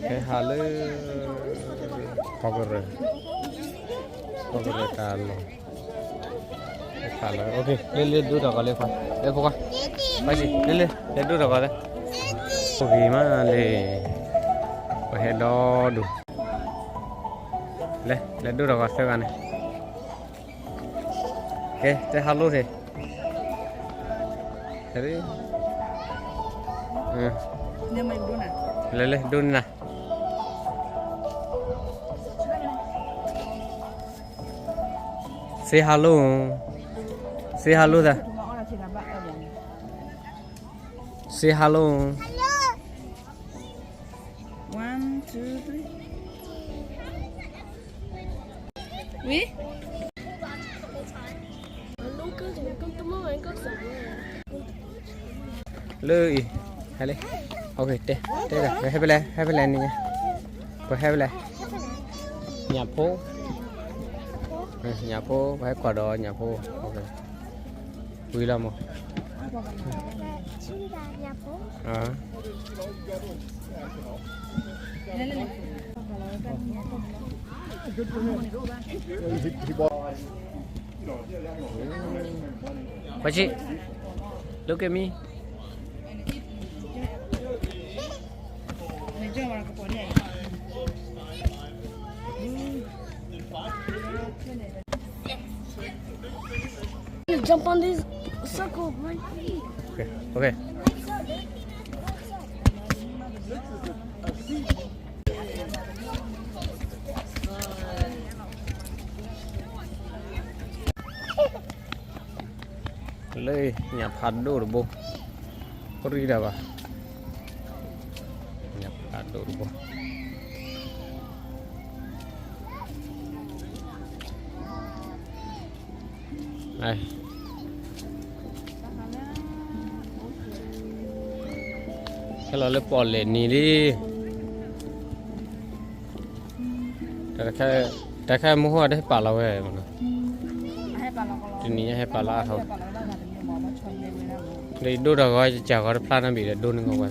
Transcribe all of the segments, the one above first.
cái hà lư cover cả luôn cả là ok lên lên đu được lên lên qua phải gì lên đu được đấy ok mà lên phải đo đủ lên đu được xem này ok thế hà lư thế đấy lên đun nè say hello ra say hello 1, 2, 3 oui lư hay lên ok đây là hai bên này nha có hai bên này nhà phố phải quả đó nhà phố ok vui lắm không What chị look at me jump on this circle right here. Okay. Lê nhà phạt đồ được bố có đi đâu à nhà phạt đồ được bố này cái lò lấy bỏ lên ní điแต่แค่มั่วได้ป่าเราแหวะทีนี้ให้ป่าละเขาเลยดูเราก็จะก็พลาดน้ำบีเดูนึงเอาไว้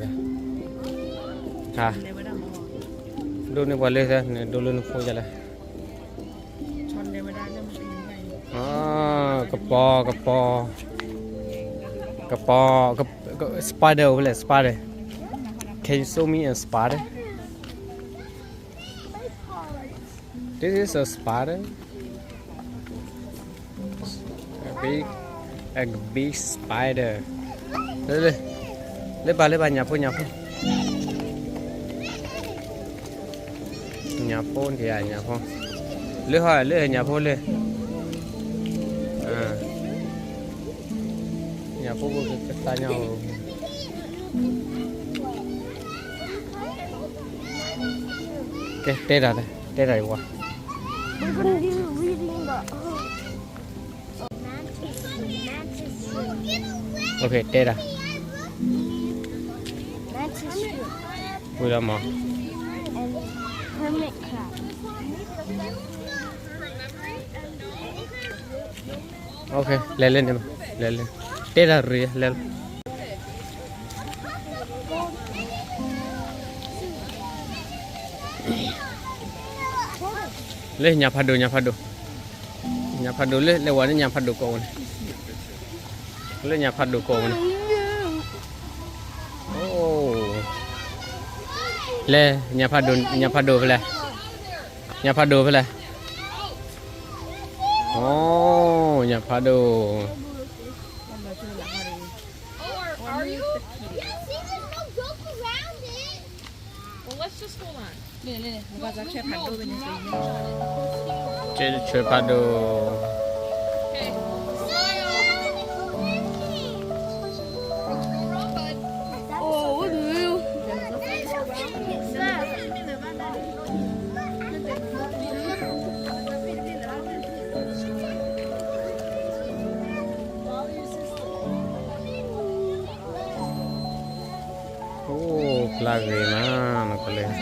ค่ะดูนึงวันเลยใช่เนี่ยดูนึงฟูจะเลยอ๋อกระปอสไปเดอร์เลยสไปเดอร์ Can you show me a spider? This is a spider. A big spider. Lấy bà nhà phun. Nhà phun thì nhà phun. Lấy nhà phun lên. Nhà phun cái tay nhau. Ok, đây rồi qua. We're gonna do reading the Ok, đây rồi. mantis Vui lắm mà. and hermit crab. Ok, lên em. Lên. Đây là rồi, lên. Lên nhà phật đồ lên qua nhà phật đồ cổ này lên nhà phật đồ cổ này oh lên nhà phật đồ về này oh nhà phật đồ chơi phật đồ lagi mana kalian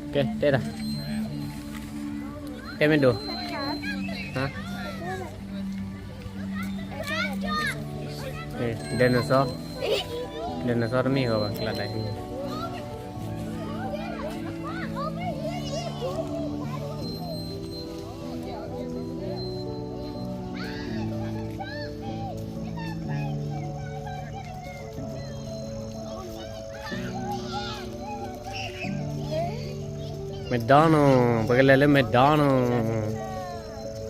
ok đây là em bên đồ hả dinosaur dinosaur đó mi rồi là đây McDonald's, pergi lele McDonald's,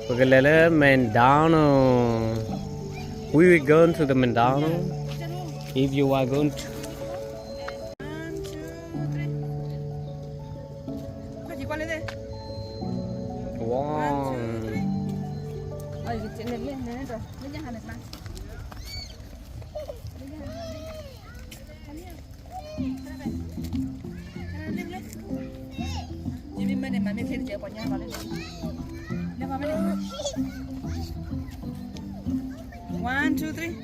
pergi lele McDonald's. We will go to the McDonald's if you are going to. 快几关来的？ Wow. 哎，这那个，人家还能拿。Jimmy mana mana saya dia punya balik. Dah apa balik? 1, 2, 3.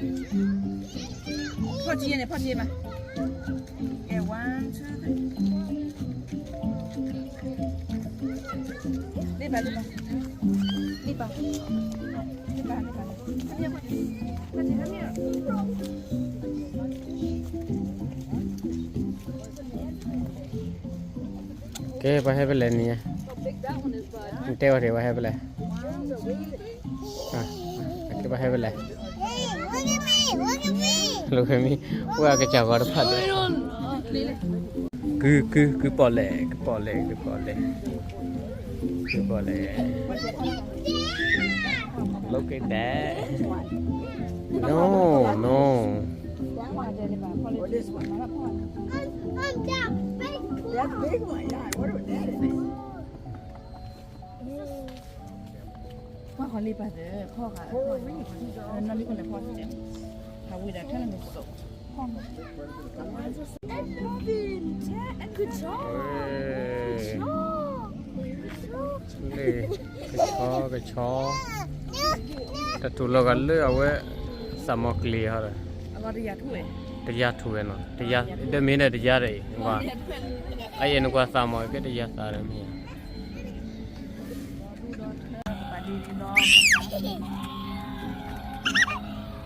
破机呢？破机吧。哎，1, 2, 3. 那边，那边。那边。那边，那边。还没有，快点，还没有。 Okay, apa hai bela ni ya? Teo teo apa hai bela? Ah, okay, apa hai bela? Look at me, wah kecak kau dapat. Cứ bỏ lệ. Look at that. No. That's big one, yeah. I wonder what that is. พ่อขอรีบไปเด้อพ่อค่ะพ่อนั่นนี่คนแต่พ่อเจ็บเขาวิ่งได้แค่นั้นไม่สุดพ่อ Good job. Cái chó. Ta tu lo gần lưỡi ao ấy, sao mà clear rồi. เอาก็ระยะถ้วย တရားထူပဲနော်တရားတမင်းနဲ့တရားတွေဟိုအဲ့ရနကွာစာမောကတရားစားတယ်မင်း ปาดีดีน้อง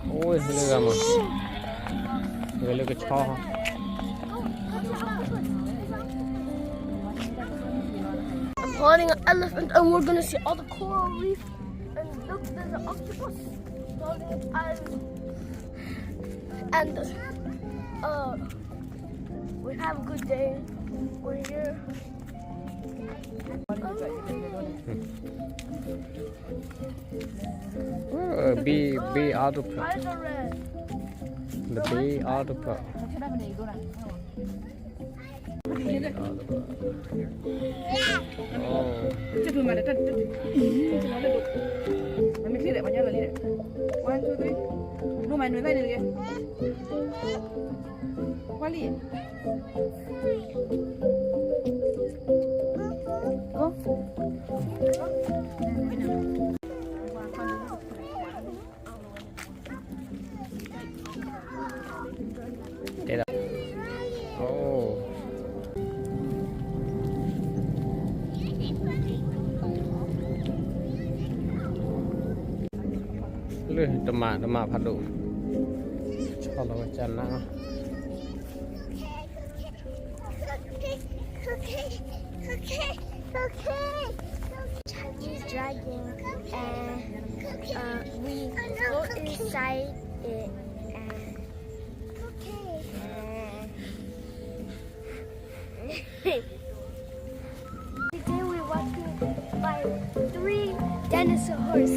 โอ้ยเลยကမเลยကချော I'm holding an elephant and we're gonna see all the coral reef. And look, there's an octopus holding an island. And we have a good day. We're here. Bee octopus Eyes are red. the bee octopus เขาแค่ได้มันเองด้วยนะ oh จะดูมาเดี๋ยวจะมาเลยดูมันไม่คลิกเลยมันยังเลย1, 2, 3ดูมันหน่วยได้เลยว่าลี่โอ้ đây là oh lưỡi tầm mạ phát đủ cho nó chân nào Chinese dragon, and we go inside it. Today we're walking by 3 dinosaurs.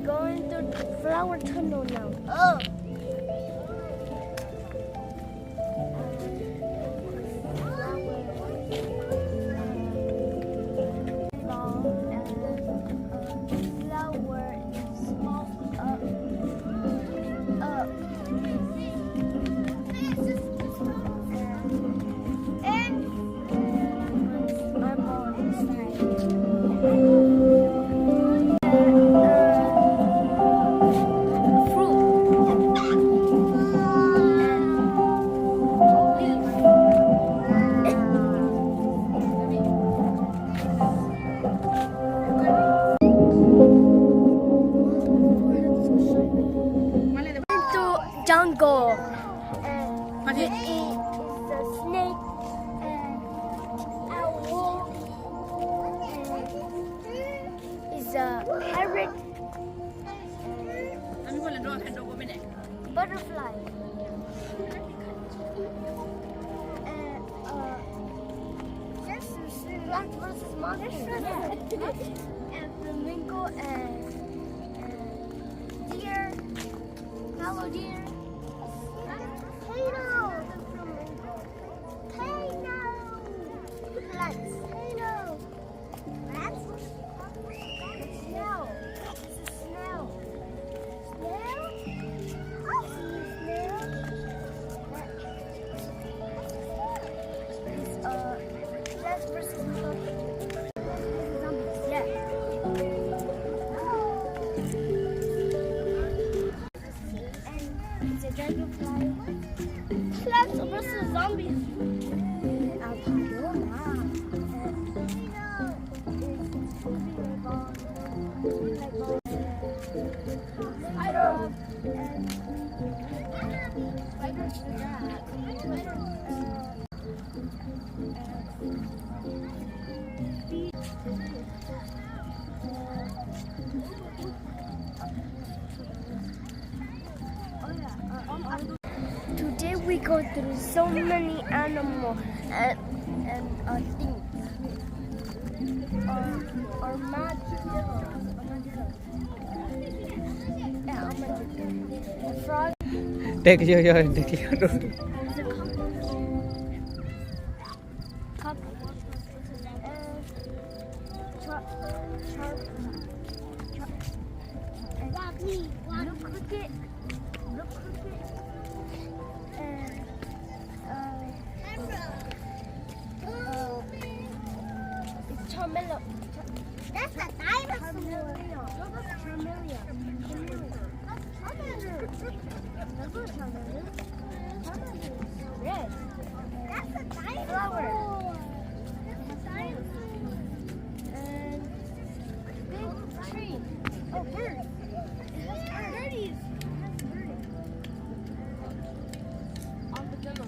Going through flower tunnel. flamingo. Okay. It is a snake. A wolf. Is a parrot. อันนี้คนละดอกแคนโดก็ไม่ไหน Butterfly. This is Black versus Monkey. And flamingo and deer. Hello, deer. Potato. Potato. Plants. Potato. Plants. Snail. This is snail. Snail. I see snail. It's Plants versus zombies. Yeah. And it's a dragonfly. Plants versus zombies. Today we go through so many animals and things. Armadillo. Yeah, armadillo. A frog. Take your road. Is a cup. Look cricket. It's Charmeleon. That's a dinosaur. Red. That's a dinosaur. Flower. And big tree. Oh, bird. Birdies. On the demo.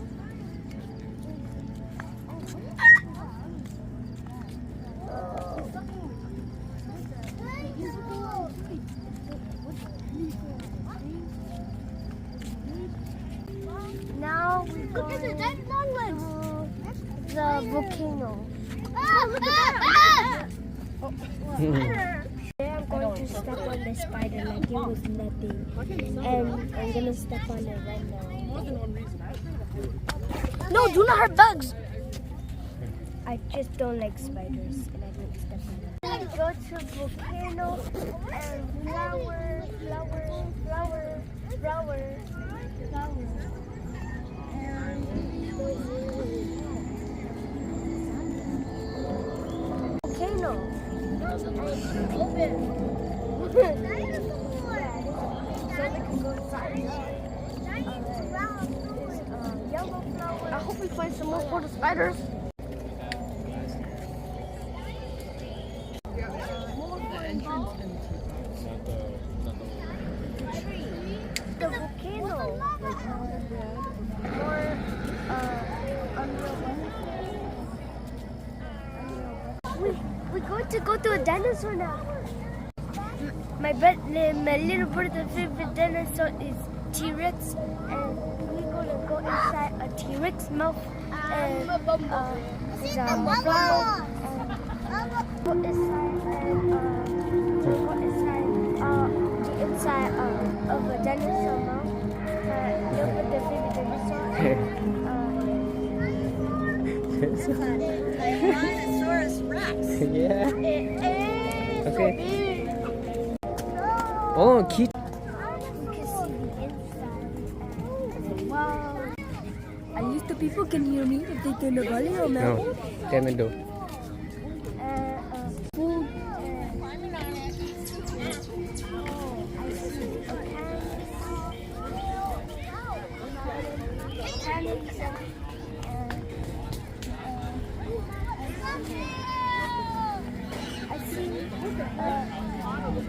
Now we go to the volcano. Today I'm going to step on the spider like it was nothing. And I'm going to step on it right now. No, do not hurt bugs. I just don't like spiders and I don't step on them. We go to volcano and flower. Volcano. Yellow flower. I hope we find some more for the spiders. The volcano. We're going to go to a dinosaur now. My little brother's favorite dinosaur is T-Rex, and we're going to go inside a T-Rex mouth and go inside of a dinosaur mouth. Your brother's favorite dinosaur. Tyrannosaurus Rex. Yeah. It is Okay. so big. Oh, cute. You can see the inside. Wow. At least the people can hear me if they turn the volume No, up. Temendo.